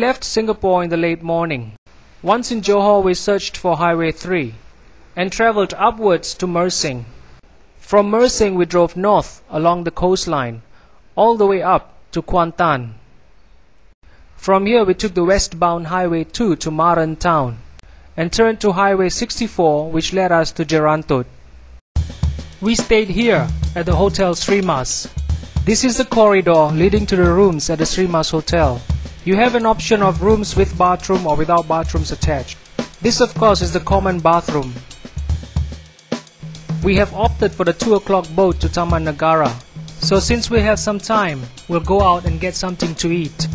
left Singapore in the late morning. Once in Johor, we searched for Highway 3 and travelled upwards to Mersing. From Mersing, we drove north along the coastline, all the way up to Kuantan. From here, we took the westbound Highway 2 to Maran town and turned to Highway 64, which led us to Jerantut. We stayed here at the Hotel Emas. This is the corridor leading to the rooms at the Emas Hotel. You have an option of rooms with bathroom or without bathrooms attached. This of course is the common bathroom. We have opted for the 2 o'clock boat to Taman Negara. So since we have some time, we'll go out and get something to eat.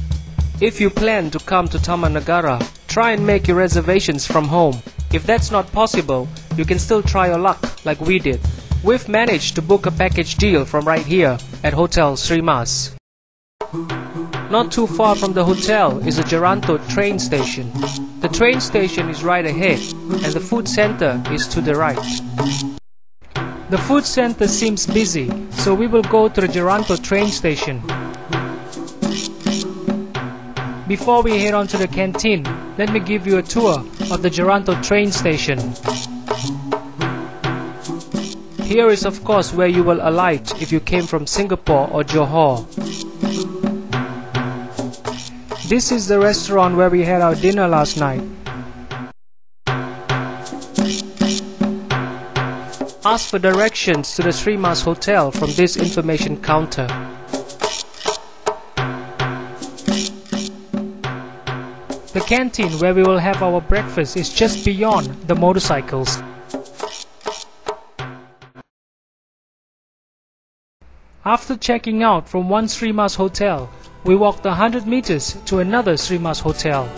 If you plan to come to Taman Negara, try and make your reservations from home. If that's not possible, you can still try your luck like we did. We've managed to book a package deal from right here at Hotel Emas. Not too far from the hotel is a Jerantut train station. The train station is right ahead and the food center is to the right. The food center seems busy, so we will go to the Jerantut train station. Before we head on to the canteen, let me give you a tour of the Jerantut train station. Here is of course where you will alight if you came from Singapore or Johor. This is the restaurant where we had our dinner last night. Ask for directions to the Emas Hotel from this information counter. The canteen where we will have our breakfast is just beyond the motorcycles. After checking out from one Emas Hotel, we walked 100 meters to another Emas Hotel.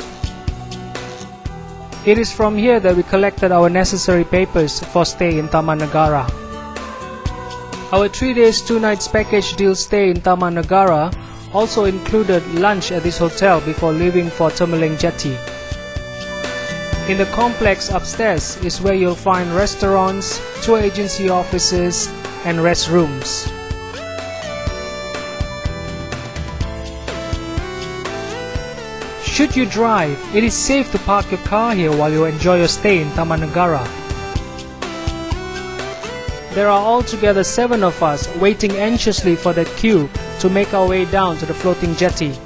It is from here that we collected our necessary papers for stay in Taman Negara. Our 3 days 2 nights package deal stay in Taman Negara also included lunch at this hotel before leaving for Tembeling jetty. In the complex upstairs is where you'll find restaurants, tour agency offices and restrooms. Should you drive, it is safe to park your car here while you enjoy your stay in Taman Negara. There are altogether 7 of us waiting anxiously for that queue to make our way down to the floating jetty.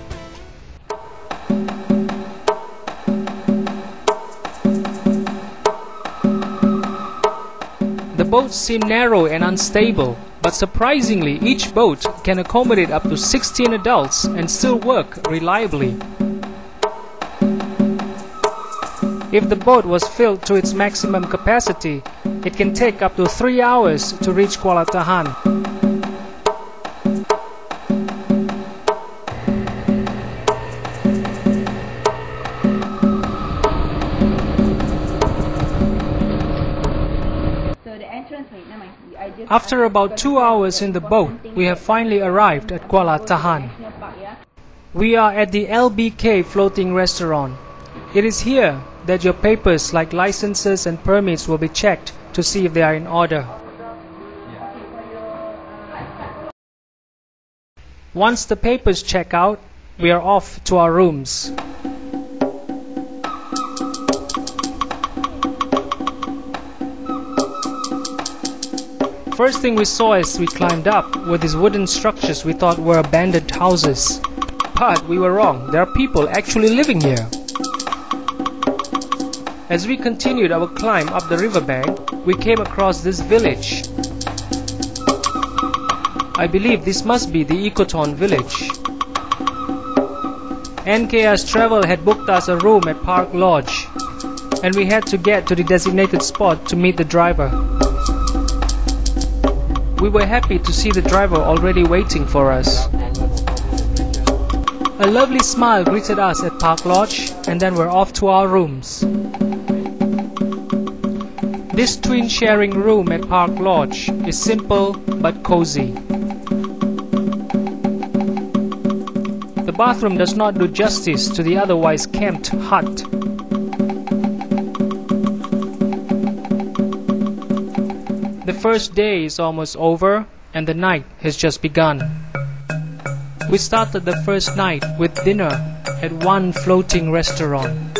The boats seem narrow and unstable, but surprisingly each boat can accommodate up to 16 adults and still work reliably. If the boat was filled to its maximum capacity, it can take up to 3 hours to reach Kuala. After about 2 hours in the boat, we have finally arrived at Kuala. We are at the LBK floating restaurant. It is here that your papers like licenses and permits will be checked to see if they are in order. Once the papers check out, we are off to our rooms. First thing we saw as we climbed up were these wooden structures we thought were abandoned houses. But we were wrong, there are people actually living here. As we continued our climb up the riverbank, we came across this village. I believe this must be the Ecoton village. NKS Travel had booked us a room at Park Lodge, and we had to get to the designated spot to meet the driver. We were happy to see the driver already waiting for us. A lovely smile greeted us at Park Lodge, and then we're off to our rooms. This twin-sharing room at Park Lodge is simple but cozy. The bathroom does not do justice to the otherwise camped hut. The first day is almost over and the night has just begun. We started the first night with dinner at one floating restaurant.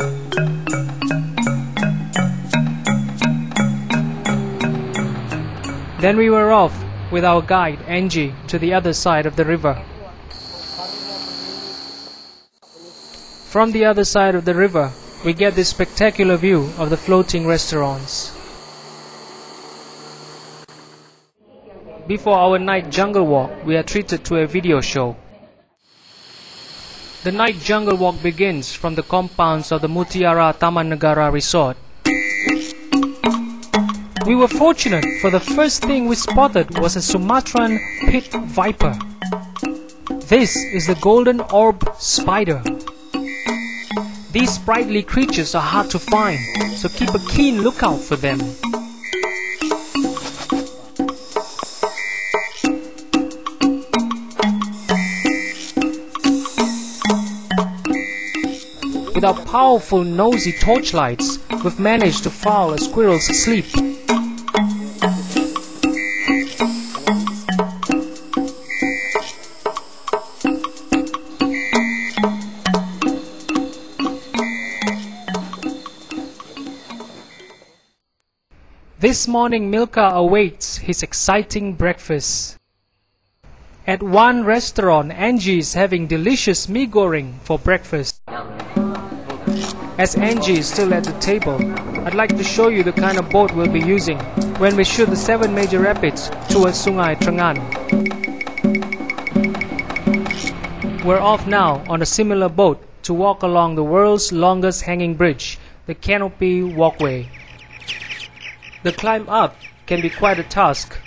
Then we were off with our guide Angie to the other side of the river. From the other side of the river, we get this spectacular view of the floating restaurants. Before our night jungle walk, we are treated to a video show. The night jungle walk begins from the compounds of the Mutiara Taman Negara resort. We were fortunate, for the first thing we spotted was a Sumatran pit viper. This is the golden orb spider. These sprightly creatures are hard to find, so keep a keen lookout for them. With our powerful nosy torchlights, we've managed to foul a squirrel's sleep. This morning Milka awaits his exciting breakfast. At one restaurant, Angie is having delicious mee goreng for breakfast. As Angie is still at the table, I'd like to show you the kind of boat we'll be using when we shoot the 7 major rapids towards Sungai Trengan. We're off now on a similar boat to walk along the world's longest hanging bridge, the Canopy Walkway. The climb up can be quite a task,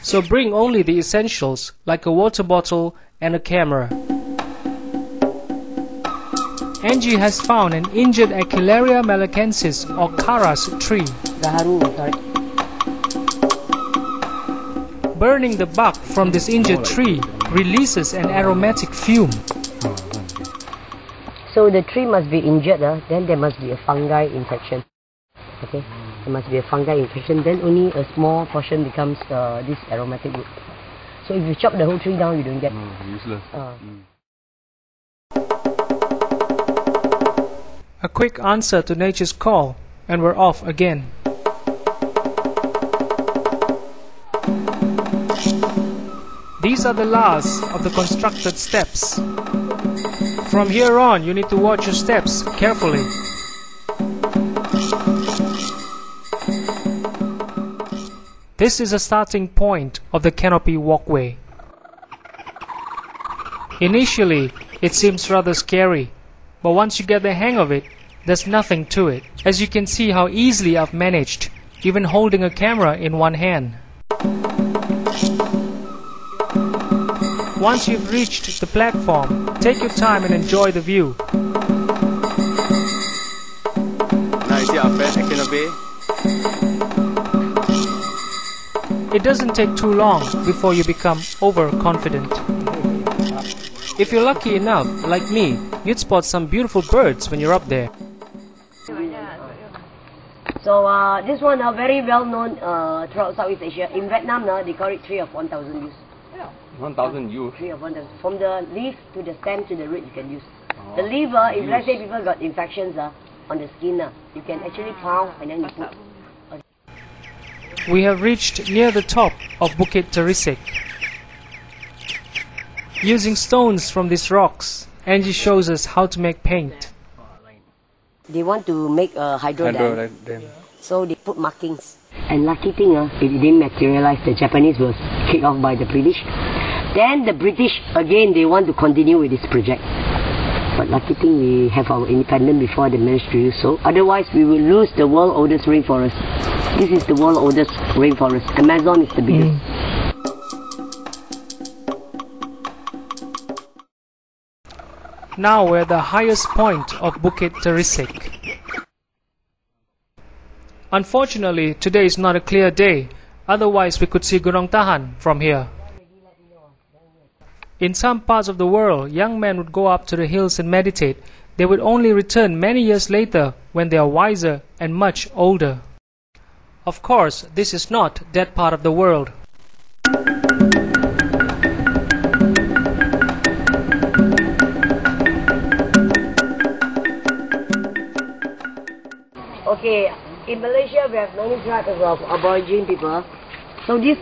so bring only the essentials like a water bottle and a camera. Angie has found an injured Aquilaria malacensis or Karas tree. Burning the bark from this injured tree releases an aromatic fume. So the tree must be injured, then there must be a fungi infection. Okay, there must be a fungi infection, then only a small portion becomes this aromatic wood. So if you chop the whole tree down, you don't get useless. A quick answer to nature's call, and we're off again. These are the last of the constructed steps. From here on, you need to watch your steps carefully. This is a starting point of the Canopy Walkway. Initially, it seems rather scary, but once you get the hang of it, there's nothing to it. As you can see how easily I've managed, even holding a camera in one hand. Once you've reached the platform, take your time and enjoy the view. Now you see our friend Canopy. It doesn't take too long before you become overconfident. If you're lucky enough, like me, you'd spot some beautiful birds when you're up there. So this one are very well known throughout Southeast Asia. In Vietnam, they call it tree of 1,000 use. 1,000 use. Tree of 1,000. From the leaf to the stem to the root, you can use. The leaf, if let's say people got infections on the skin, you can actually pound and then you put. We have reached near the top of Bukit Terisik. Using stones from these rocks, Angie shows us how to make paint. They want to make a hydro dam, so they put markings. And lucky thing, if it didn't materialize, the Japanese was kicked off by the British. Then the British, again, they want to continue with this project. But lucky thing, we have our independence before they managed to do so. Otherwise, we will lose the world's oldest rainforest. This is the world's oldest rainforest. Amazon is the biggest. Now we're at the highest point of Bukit Terisik. Unfortunately, today is not a clear day, otherwise we could see Gunung Tahan from here. In some parts of the world, young men would go up to the hills and meditate. They would only return many years later when they are wiser and much older. Of course, this is not that part of the world. Okay, in Malaysia we have many tribes of Aborigine people. So this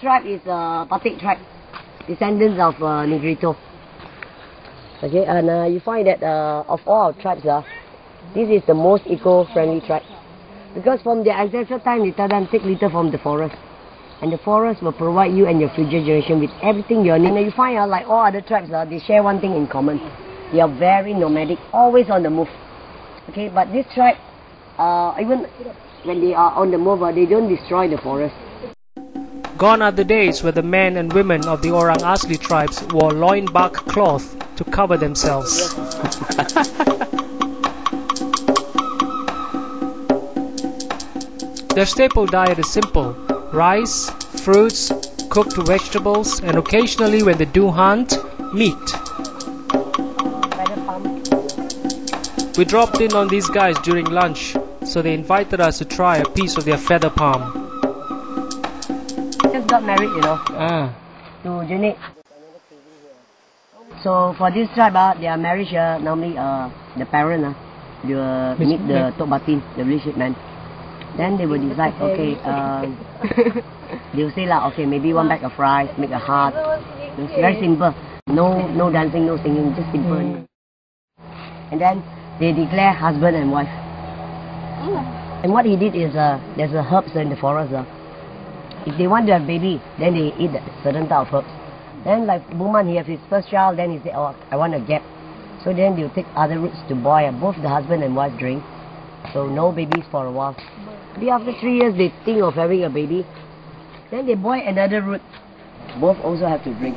tribe is Batik tribe, descendants of Negrito. Okay, and you find that of all our tribes, this is the most eco-friendly tribe. Because from their ancestral time, they tell them take litter from the forest. And the forest will provide you and your future generation with everything you need. And you find out, like all other tribes, they share one thing in common. They are very nomadic, always on the move. Okay, but this tribe, even when they are on the move, they don't destroy the forest. Gone are the days where the men and women of the Orang Asli tribes wore loin bark cloth to cover themselves. Their staple diet is simple: rice, fruits, cooked vegetables, and occasionally, when they do hunt, meat. We dropped in on these guys during lunch, so they invited us to try a piece of their feather palm. Just got married, you know, to Junaid. So for this tribe, their marriage, normally the parent they will meet the Tok Batin, the relationship man. Then they will decide, okay, they will say okay, maybe one bag of rice, make a heart. It's very simple. No dancing, no singing, just simple. And then they declare husband and wife. And what he did is, there's herbs in the forest. If they want to have baby, then they eat certain type of herbs. Then like woman, he has his first child, then he say, oh, I want a gap. So then they'll take other roots to boil, both the husband and wife drink. So no babies for a while. Maybe after 3 years, they think of having a baby. Then they boil another root. Both also have to drink.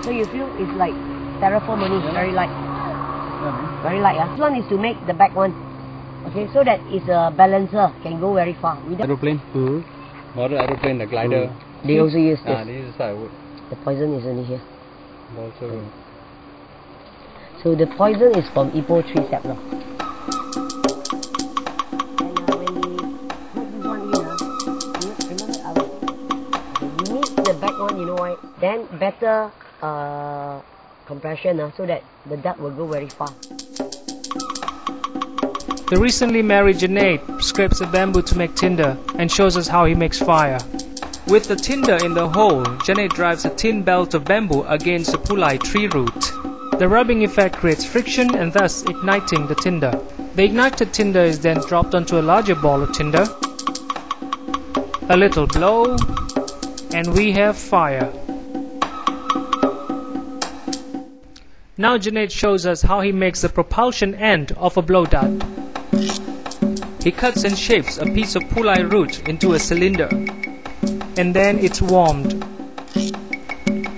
So you feel it's like terraforming, very light. Very light. This one is to make the back one. Okay, so that it's a balancer, can go very far. Aeroplane? Model aeroplane, the glider. They also use this. This is wood. The poison is only here. Also. So the poison is from Ipoh tree sap. And when we put this one in, you need the back one, you know why? Then better compression so that the duck will go very far. The recently married Junaid scrapes a bamboo to make tinder and shows us how he makes fire. With the tinder in the hole, Junaid drives a thin belt of bamboo against the pulai tree root. The rubbing effect creates friction and thus igniting the tinder. The ignited tinder is then dropped onto a larger ball of tinder. A little blow, and we have fire. Now Junaid shows us how he makes the propulsion end of a blow dart. He cuts and shapes a piece of pulai root into a cylinder, and then it's warmed.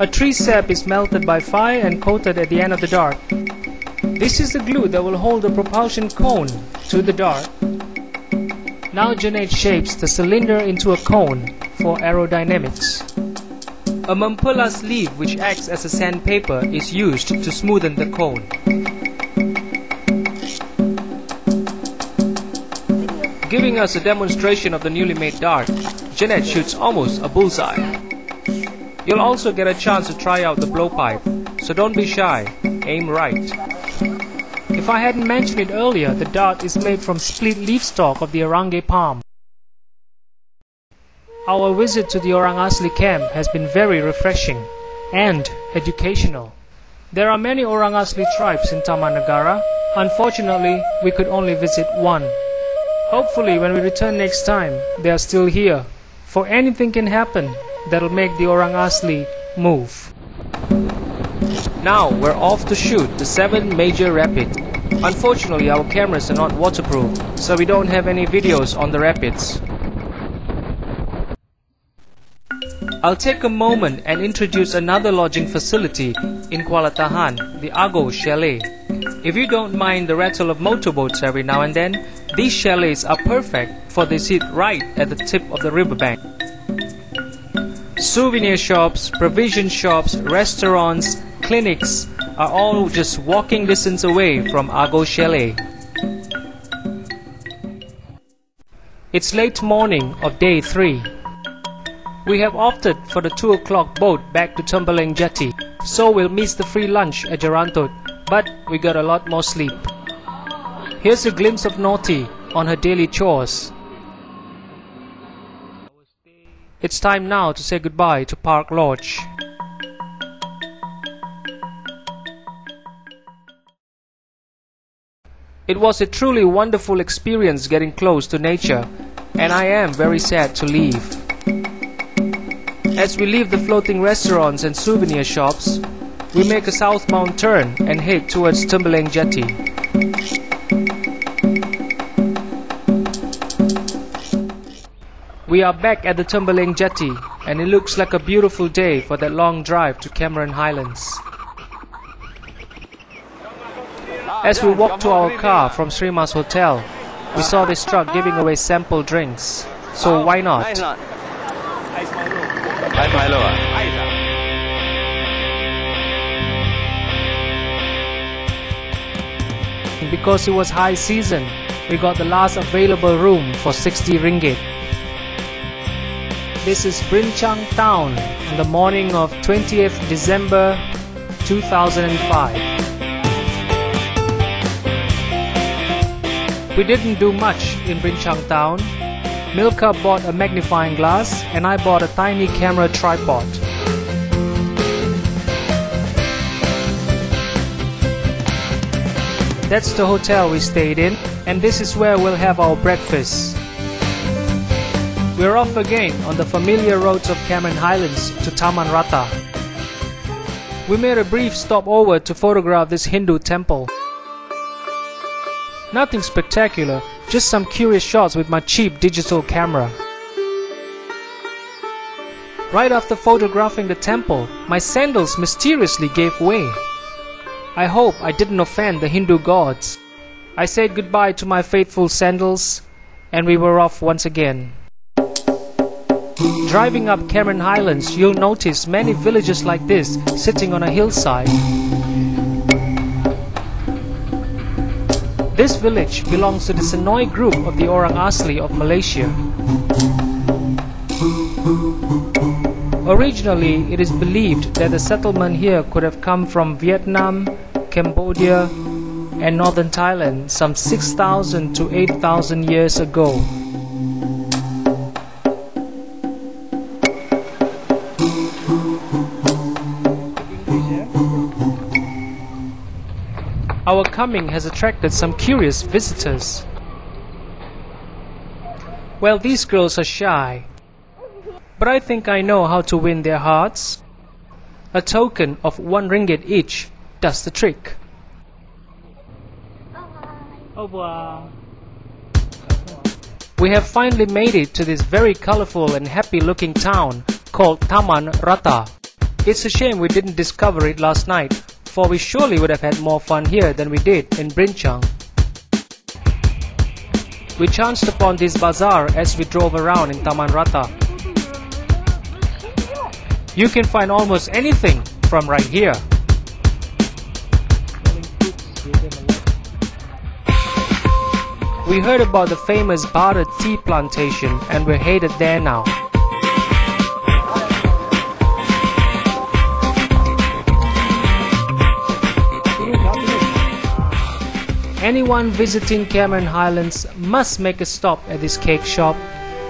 A tree sap is melted by fire and coated at the end of the dart. This is the glue that will hold the propulsion cone to the dart. Now Junaid shapes the cylinder into a cone for aerodynamics. A mempela sleeve which acts as a sandpaper is used to smoothen the cone. Giving us a demonstration of the newly made dart, Junaid shoots almost a bullseye. You'll also get a chance to try out the blowpipe, so don't be shy, aim right. If I hadn't mentioned it earlier, the dart is made from split leaf stalk of the orange palm. Our visit to the Orang Asli camp has been very refreshing and educational. There are many Orang Asli tribes in Taman Negara. Unfortunately, we could only visit one. Hopefully, when we return next time, they are still here, for anything can happen that'll make the Orang Asli move. Now we're off to shoot the 7 major rapids. Unfortunately, our cameras are not waterproof, so we don't have any videos on the rapids. I'll take a moment and introduce another lodging facility in Kuala, the Ago Chalet. If you don't mind the rattle of motorboats every now and then, these chalets are perfect, for they sit right at the tip of the riverbank. Souvenir shops, provision shops, restaurants, clinics are all just walking distance away from Ago Chalet. It's late morning of day 3. We have opted for the 2 o'clock boat back to Tembeling jetty, so we'll miss the free lunch at Jerantut, but we got a lot more sleep. Here's a glimpse of Naughty on her daily chores. It's time now to say goodbye to Park Lodge. It was a truly wonderful experience getting close to nature, and I am very sad to leave. As we leave the floating restaurants and souvenir shops, we make a southbound turn and head towards Tembeling Jetty. We are back at the Tembeling Jetty, and it looks like a beautiful day for that long drive to Cameron Highlands. As we walked to our car from Emas Hotel, we saw this truck giving away sample drinks. So why not? Ice Milo. Because it was high season, we got the last available room for 60 ringgit. This is Brinchang Town on the morning of 20th December 2005. We didn't do much in Brinchang Town. Milka bought a magnifying glass and I bought a tiny camera tripod. That's the hotel we stayed in, and this is where we'll have our breakfast. We're off again on the familiar roads of Cameron Highlands to Taman Rata. We made a brief stopover to photograph this Hindu temple. Nothing spectacular, just some curious shots with my cheap digital camera. Right after photographing the temple, my sandals mysteriously gave way. I hope I didn't offend the Hindu gods. I said goodbye to my faithful sandals, and we were off once again. Driving up Cameron Highlands, you'll notice many villages like this sitting on a hillside. This village belongs to the Senoi group of the Orang Asli of Malaysia. Originally, it is believed that the settlement here could have come from Vietnam, Cambodia, and northern Thailand some 6,000 to 8,000 years ago. Our coming has attracted some curious visitors. Well, these girls are shy, but I think I know how to win their hearts. A token of 1 ringgit each does the trick. Au revoir. We have finally made it to this very colorful and happy looking town called Taman Rata. It's a shame we didn't discover it last night, for we surely would have had more fun here than we did in Brinchang. We chanced upon this bazaar as we drove around in Taman Rata. You can find almost anything from right here. We heard about the famous Butter tea plantation and we're headed there now. Anyone visiting Cameron Highlands must make a stop at this cake shop,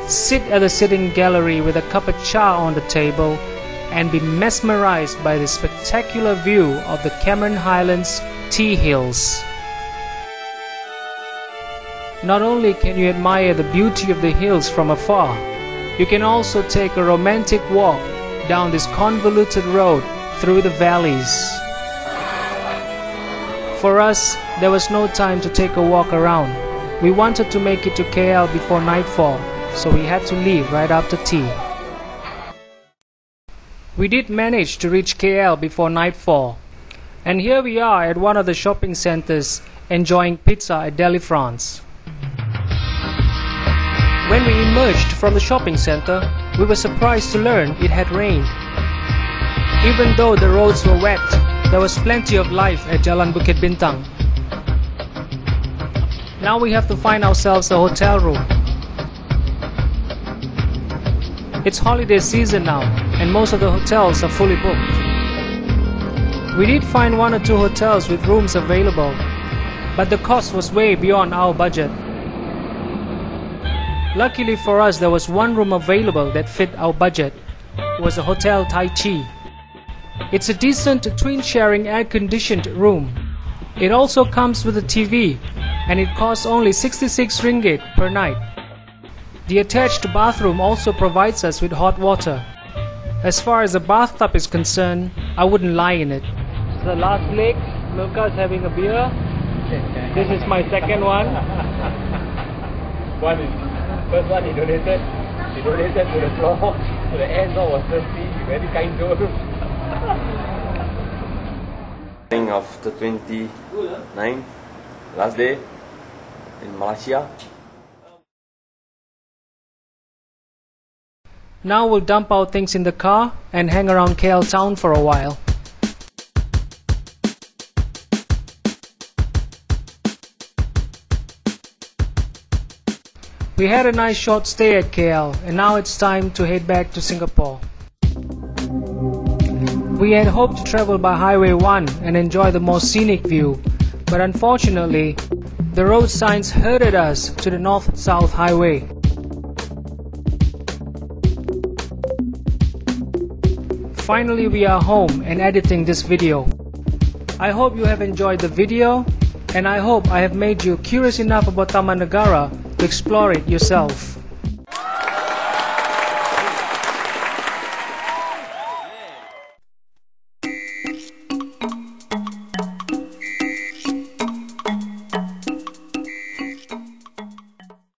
sit at the sitting gallery with a cup of cha on the table, and be mesmerized by the spectacular view of the Cameron Highlands tea hills. Not only can you admire the beauty of the hills from afar, you can also take a romantic walk down this convoluted road through the valleys. For us, there was no time to take a walk around. We wanted to make it to KL before nightfall, so we had to leave right after tea. We did manage to reach KL before nightfall, and here we are at one of the shopping centers enjoying pizza at Deli France. When we emerged from the shopping center, we were surprised to learn it had rained. Even though the roads were wet, there was plenty of life at Jalan Bukit Bintang. Now we have to find ourselves a hotel room. It's holiday season now, and most of the hotels are fully booked. We did find 1 or 2 hotels with rooms available, but the cost was way beyond our budget. Luckily for us, there was one room available that fit our budget. It was a Hotel Tai Chi. It's a decent twin-sharing air-conditioned room. It also comes with a TV, and it costs only 66 ringgit per night. The attached bathroom also provides us with hot water. As far as the bathtub is concerned, I wouldn't lie in it. The last leg, Milka's having a beer. This is my second one. First one he donated to the floor, so the air was thirsty, very kind to him. Of the 29th, last day in Malaysia. Now we'll dump our things in the car and hang around KL town for a while. We had a nice short stay at KL, and now it's time to head back to Singapore. We had hoped to travel by Highway 1 and enjoy the more scenic view, but unfortunately, the road signs herded us to the North-South Highway. Finally, we are home and editing this video. I hope you have enjoyed the video, and I hope I have made you curious enough about Taman Negara to explore it yourself.